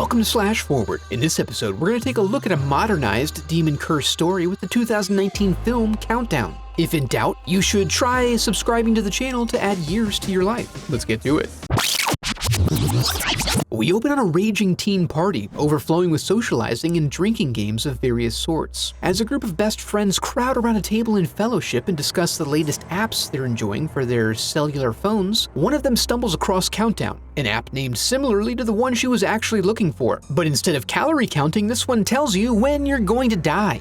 Welcome to Slash Forward. In this episode, we're going to take a look at a modernized Demon Curse story with the 2019 film Countdown. If in doubt, you should try subscribing to the channel to add years to your life. Let's get to it. We open on a raging teen party, overflowing with socializing and drinking games of various sorts. As a group of best friends crowd around a table in fellowship and discuss the latest apps they're enjoying for their cellular phones, one of them stumbles across Countdown, an app named similarly to the one she was actually looking for. But instead of calorie counting, this one tells you when you're going to die.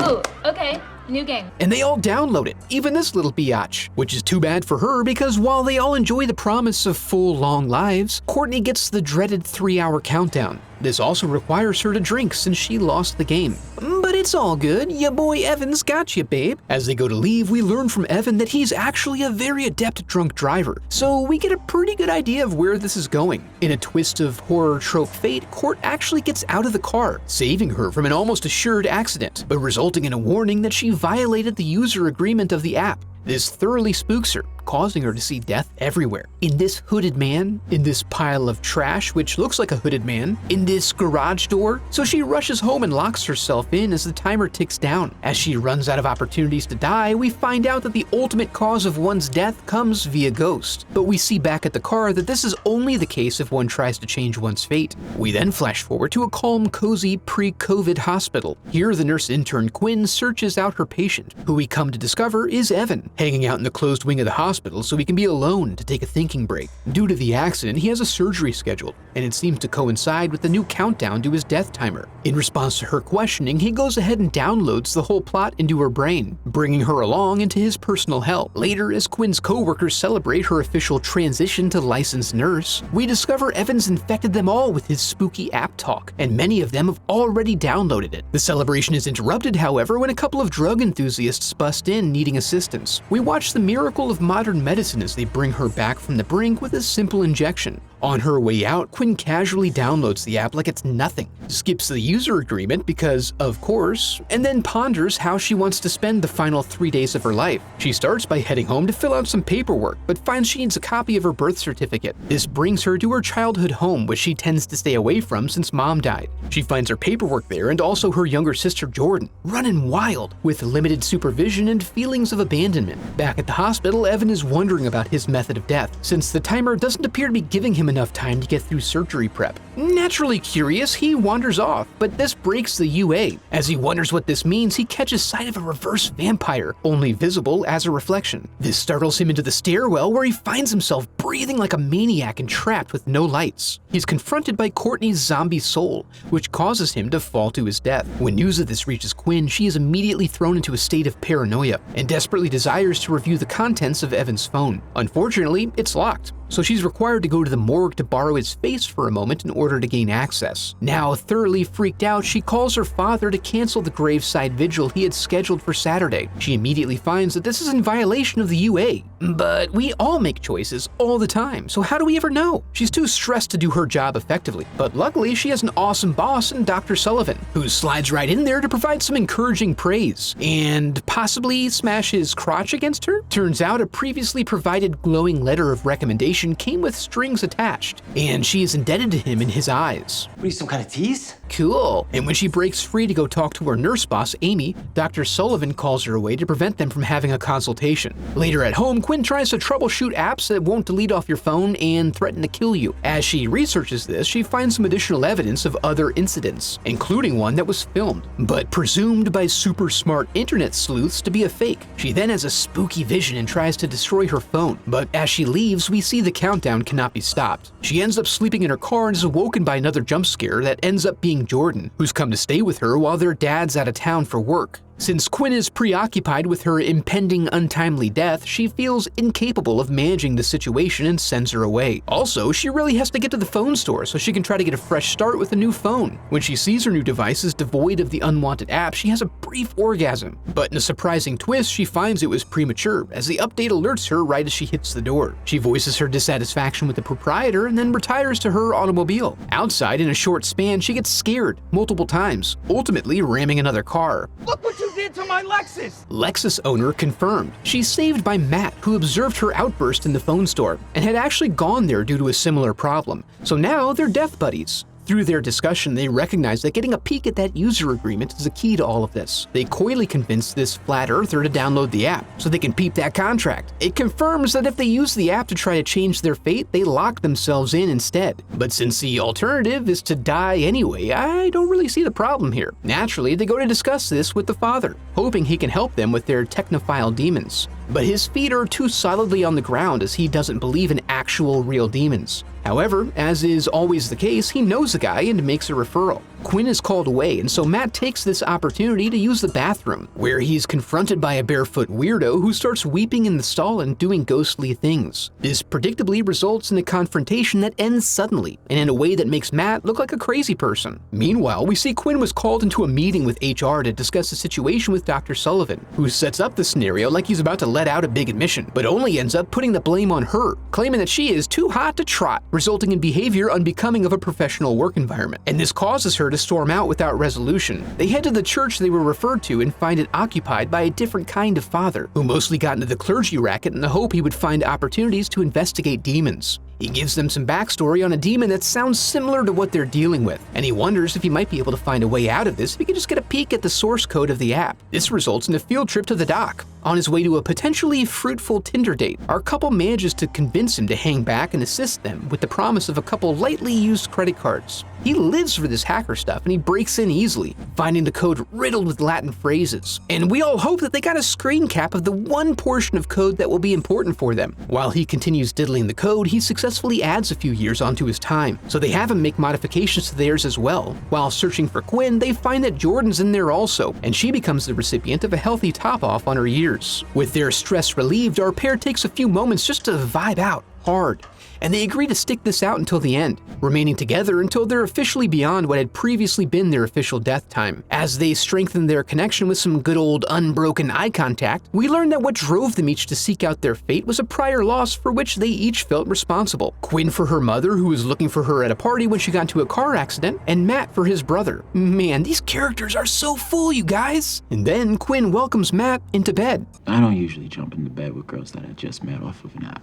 Ooh, okay. New game. And they all download it, even this little biatch, which is too bad for her because while they all enjoy the promise of full, long lives, Courtney gets the dreaded 3-hour countdown. This also requires her to drink since she lost the game. But it's all good, ya boy Evan's got you, babe. As they go to leave, we learn from Evan that he's actually a very adept drunk driver, so we get a pretty good idea of where this is going. In a twist of horror trope fate, Court actually gets out of the car, saving her from an almost assured accident, but resulting in a warning that she violated the user agreement of the app. This thoroughly spooks her, causing her to see death everywhere. In this hooded man, in this pile of trash which looks like a hooded man, in this garage door, so she rushes home and locks herself in as the timer ticks down. As she runs out of opportunities to die, we find out that the ultimate cause of one's death comes via ghost. But we see back at the car that this is only the case if one tries to change one's fate. We then flash forward to a calm, cozy, pre-COVID hospital. Here the nurse intern Quinn searches out her patient, who we come to discover is Evan, hanging out in the closed wing of the hospital so he can be alone to take a thinking break. Due to the accident, he has a surgery scheduled, and it seems to coincide with the new countdown to his death timer. In response to her questioning, he goes ahead and downloads the whole plot into her brain, bringing her along into his personal hell. Later, as Quinn's co-workers celebrate her official transition to licensed nurse, we discover Evan's infected them all with his spooky app talk, and many of them have already downloaded it. The celebration is interrupted, however, when a couple of drug enthusiasts bust in needing assistance. We watch the miracle of modern medicine as they bring her back from the brink with a simple injection. On her way out, Quinn casually downloads the app like it's nothing, skips the user agreement because, of course, and then ponders how she wants to spend the final 3 days of her life. She starts by heading home to fill out some paperwork, but finds she needs a copy of her birth certificate. This brings her to her childhood home, which she tends to stay away from since mom died. She finds her paperwork there and also her younger sister Jordan, running wild, with limited supervision and feelings of abandonment. Back at the hospital, Evan is wondering about his method of death, since the timer doesn't appear to be giving him enough time to get through surgery prep. Naturally curious, he wanders off, but this breaks the UA. As he wonders what this means, he catches sight of a reverse vampire, only visible as a reflection. This startles him into the stairwell where he finds himself breathing like a maniac and trapped with no lights. He's confronted by Courtney's zombie soul, which causes him to fall to his death. When news of this reaches Quinn, she is immediately thrown into a state of paranoia and desperately desires to review the contents of Evan's phone. Unfortunately, it's locked, so she's required to go to the morgue to borrow his face for a moment in order to gain access. Now thoroughly freaked out, she calls her father to cancel the graveside vigil he had scheduled for Saturday. She immediately finds that this is in violation of the UA. But we all make choices all the time, so how do we ever know? She's too stressed to do her job effectively, but luckily she has an awesome boss in Dr. Sullivan, who slides right in there to provide some encouraging praise, and possibly smash his crotch against her? Turns out a previously provided glowing letter of recommendation came with strings attached, and she is indebted to him in his eyes. What are you, some kind of tease? Cool. And when she breaks free to go talk to her nurse boss, Amy, Dr. Sullivan calls her away to prevent them from having a consultation. Later at home, Quinn tries to troubleshoot apps that won't delete off your phone and threaten to kill you. As she researches this, she finds some additional evidence of other incidents, including one that was filmed, but presumed by super smart internet sleuths to be a fake. She then has a spooky vision and tries to destroy her phone, but as she leaves, we see the countdown cannot be stopped. She ends up sleeping in her car and is awoken by another jump scare that ends up being Jordan, who's come to stay with her while their dad's out of town for work. Since Quinn is preoccupied with her impending untimely death, she feels incapable of managing the situation and sends her away. Also, she really has to get to the phone store so she can try to get a fresh start with a new phone. When she sees her new device is devoid of the unwanted app, she has a brief orgasm. But in a surprising twist, she finds it was premature, as the update alerts her right as she hits the door. She voices her dissatisfaction with the proprietor and then retires to her automobile. Outside, in a short span, she gets scared multiple times, ultimately ramming another car. Look what you did to my Lexus! Lexus owner confirmed. She's saved by Matt, who observed her outburst in the phone store and had actually gone there due to a similar problem. So now they're death buddies. Through their discussion, they recognize that getting a peek at that user agreement is a key to all of this. They coyly convince this flat earther to download the app so they can peep that contract. It confirms that if they use the app to try to change their fate, they lock themselves in instead. But since the alternative is to die anyway, I don't really see the problem here. Naturally, they go to discuss this with the father, hoping he can help them with their technophile demons. But his feet are too solidly on the ground as he doesn't believe in actual real demons. However, as is always the case, he knows the guy and makes a referral. Quinn is called away, and so Matt takes this opportunity to use the bathroom, where he's confronted by a barefoot weirdo who starts weeping in the stall and doing ghostly things. This predictably results in a confrontation that ends suddenly, and in a way that makes Matt look like a crazy person. Meanwhile, we see Quinn was called into a meeting with HR to discuss the situation with Dr. Sullivan, who sets up the scenario like he's about to let out a big admission, but only ends up putting the blame on her, claiming that she is too hot to trot, resulting in behavior unbecoming of a professional work environment. And this causes her to storm out without resolution. They head to the church they were referred to and find it occupied by a different kind of father, who mostly got into the clergy racket in the hope he would find opportunities to investigate demons. He gives them some backstory on a demon that sounds similar to what they're dealing with, and he wonders if he might be able to find a way out of this if he could just get a peek at the source code of the app. This results in a field trip to the dock. On his way to a potentially fruitful Tinder date, our couple manages to convince him to hang back and assist them with the promise of a couple lightly used credit cards. He lives for this hacker stuff and he breaks in easily, finding the code riddled with Latin phrases. And we all hope that they got a screen cap of the one portion of code that will be important for them. While he continues diddling the code, he successfully adds a few years onto his time, so they have him make modifications to theirs as well. While searching for Quinn, they find that Jordan's in there also, and she becomes the recipient of a healthy top-off on her years. With their stress relieved, our pair takes a few moments just to vibe out hard, and they agree to stick this out until the end, remaining together until they're officially beyond what had previously been their official death time. As they strengthen their connection with some good old unbroken eye contact, we learn that what drove them each to seek out their fate was a prior loss for which they each felt responsible. Quinn for her mother, who was looking for her at a party when she got into a car accident, and Matt for his brother. Man, these characters are so full, you guys! And then Quinn welcomes Matt into bed. I don't usually jump into bed with girls that I just met off of an app.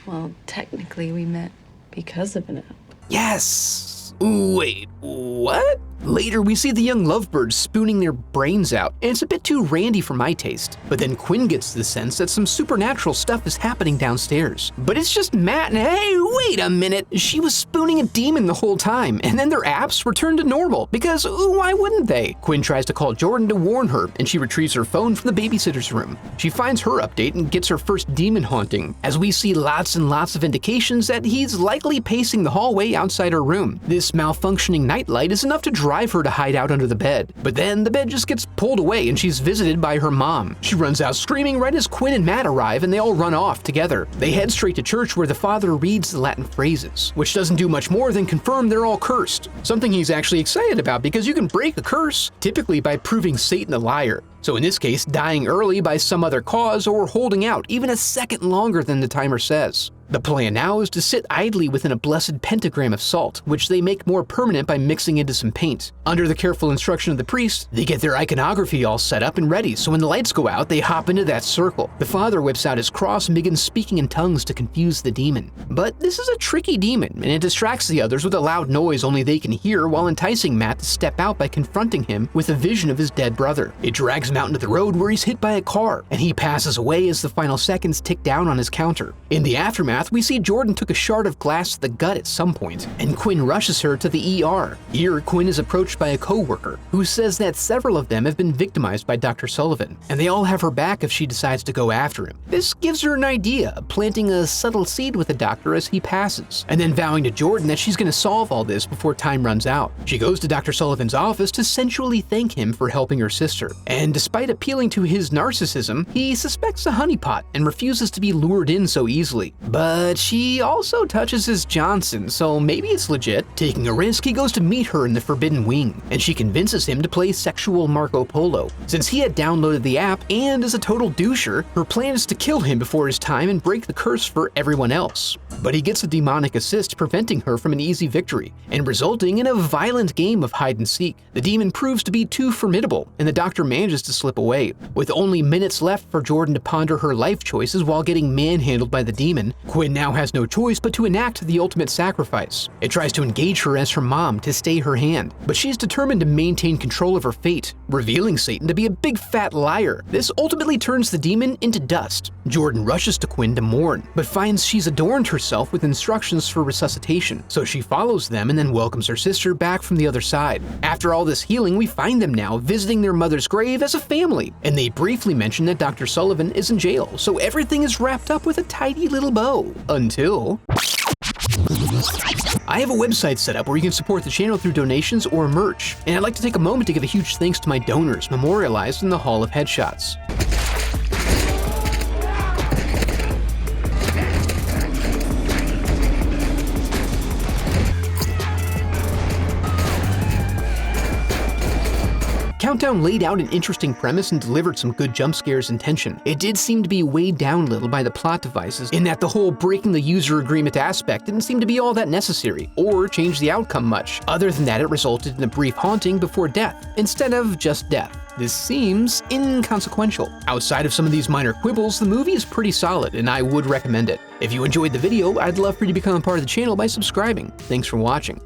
Well, technically we met because of an app. Yes! Wait, what? Later, we see the young lovebirds spooning their brains out, and it's a bit too randy for my taste. But then Quinn gets the sense that some supernatural stuff is happening downstairs. But it's just Matt and hey, wait a minute! She was spooning a demon the whole time, and then their apps return to normal, because why wouldn't they? Quinn tries to call Jordan to warn her, and she retrieves her phone from the babysitter's room. She finds her update and gets her first demon haunting, as we see lots and lots of indications that he's likely pacing the hallway outside her room. This malfunctioning nightlight is enough to drive her to hide out under the bed, but then the bed just gets pulled away and she's visited by her mom. She runs out screaming right as Quinn and Matt arrive, and they all run off together. They head straight to church where the father reads the Latin phrases, which doesn't do much more than confirm they're all cursed. Something he's actually excited about because you can break a curse, typically by proving Satan a liar. So in this case, dying early by some other cause or holding out even a second longer than the timer says. The plan now is to sit idly within a blessed pentagram of salt, which they make more permanent by mixing into some paint. Under the careful instruction of the priest, they get their iconography all set up and ready, so when the lights go out, they hop into that circle. The father whips out his cross and begins speaking in tongues to confuse the demon. But this is a tricky demon, and it distracts the others with a loud noise only they can hear while enticing Matt to step out by confronting him with a vision of his dead brother. It drags him out into the road where he's hit by a car, and he passes away as the final seconds tick down on his counter. In the aftermath, we see Jordan took a shard of glass to the gut at some point, and Quinn rushes her to the ER. Here, Quinn is approached by a co-worker who says that several of them have been victimized by Dr. Sullivan, and they all have her back if she decides to go after him. This gives her an idea, planting a subtle seed with the doctor as he passes, and then vowing to Jordan that she's going to solve all this before time runs out. She goes to Dr. Sullivan's office to sensually thank him for helping her sister, and despite appealing to his narcissism, he suspects a honeypot and refuses to be lured in so easily. But she also touches his Johnson, so maybe it's legit. Taking a risk, he goes to meet her in the Forbidden Wing, and she convinces him to play sexual Marco Polo. Since he had downloaded the app and is a total doucher, her plan is to kill him before his time and break the curse for everyone else. But he gets a demonic assist, preventing her from an easy victory, and resulting in a violent game of hide and seek. The demon proves to be too formidable, and the doctor manages to slip away. With only minutes left for Jordan to ponder her life choices while getting manhandled by the demon, Quinn now has no choice but to enact the ultimate sacrifice. It tries to engage her as her mom to stay her hand, but she's determined to maintain control of her fate, revealing Satan to be a big fat liar. This ultimately turns the demon into dust. Jordan rushes to Quinn to mourn, but finds she's adorned herself with instructions for resuscitation, so she follows them and then welcomes her sister back from the other side. After all this healing, we find them now visiting their mother's grave as a family, and they briefly mention that Dr. Sullivan is in jail, so everything is wrapped up with a tidy little bow. Until... I have a website set up where you can support the channel through donations or merch, and I'd like to take a moment to give a huge thanks to my donors memorialized in the Hall of Headshots. Countdown laid out an interesting premise and delivered some good jump scares and tension. It did seem to be weighed down a little by the plot devices, in that the whole breaking the user agreement aspect didn't seem to be all that necessary, or change the outcome much. Other than that, it resulted in a brief haunting before death, instead of just death. This seems inconsequential. Outside of some of these minor quibbles, the movie is pretty solid, and I would recommend it. If you enjoyed the video, I'd love for you to become a part of the channel by subscribing. Thanks for watching.